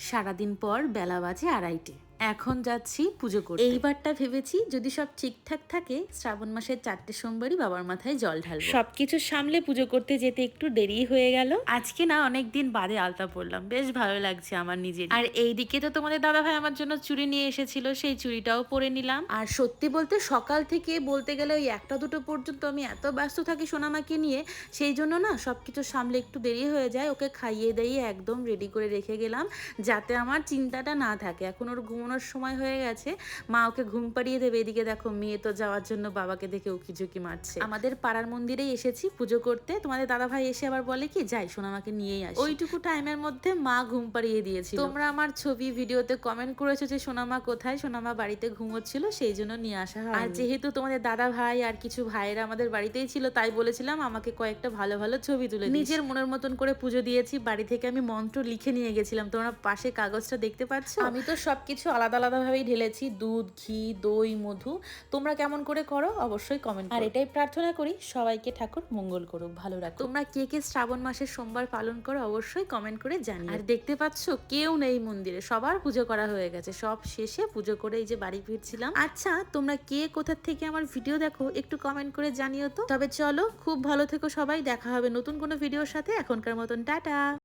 সারাদিন পর বেলা বাজে 2:30। এখন যাচ্ছি পুজো করতে। এইবারটা ভেবেছি যদি সব ঠিকঠাক থাকে শ্রাবণ মাসের 4টে সোমবারই বাবার মাথায় জল ঢালবো। সবকিছু সামলে পুজো করতে যেতে একটু দেরি হয়ে গেল। আজকে না অনেকদিন বাদে আলতা পরলাম, বেশ ভালো লাগছে আমার নিজের। আর এইদিকে তো তোমাদের দাদাভাই আমার জন্য চুড়ি নিয়ে এসেছিল, সেই চুড়িটাও পরে নিলাম। আর সত্যি বলতে সকাল থেকে বলতে গেলে ওই 1টা-2টো পর্যন্ত আমি এত ব্যস্ত থাকি সোনামাকে নিয়ে, সেই জন্য না সবকিছু সামলে একটু দেরি হয়ে যায়। ওকে খাইয়ে দাইয়ে একদম রেডি করে রেখে গেলাম যাতে আমার চিন্তাটা না থাকে। এখন ওর ঘুমানোর সময় হয়ে গেছে, মা ওকে ঘুম পাড়িয়ে দেবে। এদিকে দেখো মেয়ে তো যাওয়ার জন্য বাবাকে দেখে উকিঝুঁকি মারছে। আমাদের পাড়ার মন্দিরেই এসেছি পুজো করতে। তোমাদের দাদা ভাই এসে আবার বলে কি যাই সোনামাকে নিয়েই আসি। ওইটুকু টাইমের মধ্যে মা ঘুম পাড়িয়ে দিয়েছিল। তোমরা আমার ছবি ভিডিওতে কমেন্ট করেছো যে সোনামা কোথায়, সোনামা বাড়িতে ঘুমোচ্ছিল, সেই জন্য নিয়ে আসা হয়। আর যেহেতু তোমাদের দাদা ভাই আর কিছু ভাইয়েরা আমাদের বাড়িতেই ছিল, তাই বলেছিলাম আমাকে কয়েকটা ভালো ভালো ছবি তুলে দিস। নিজের মনের মতন করে পুজো দিয়েছি। বাড়ি থেকে আমি মন্ত্র লিখে নিয়ে গেছিলাম, তোমরা পাশে কাগজটা দেখতে পাচ্ছ। আমি তো সবকিছু আলাদা আলাদা ভাবেই ঢেলেছি, দুধ, ঘি, দই, মধু। তোমরা কেমন করে করো অবশ্যই কমেন্ট। আর এটাই প্রার্থনা করি সবাইকে ঠাকুর মঙ্গল করুক, ভালো রাখো। তোমরা কে কে শ্রাবণ মাসের সোমবার পালন করো অবশ্যই কমেন্ট করে জানিও। আর দেখতে পাচ্ছ কেউ নেই মন্দিরে, সবার পুজো করা হয়ে গেছে। সব শেষে পুজো করে এই যে বাড়ি ফিরছিলাম। আচ্ছা তোমরা কে কোথা থেকে আমার ভিডিও দেখো একটু কমেন্ট করে জানিও তো। তবে চলো, খুব ভালো থেকো সবাই, দেখা হবে নতুন কোনো ভিডিওর সাথে। এখনকার মতন টাটা।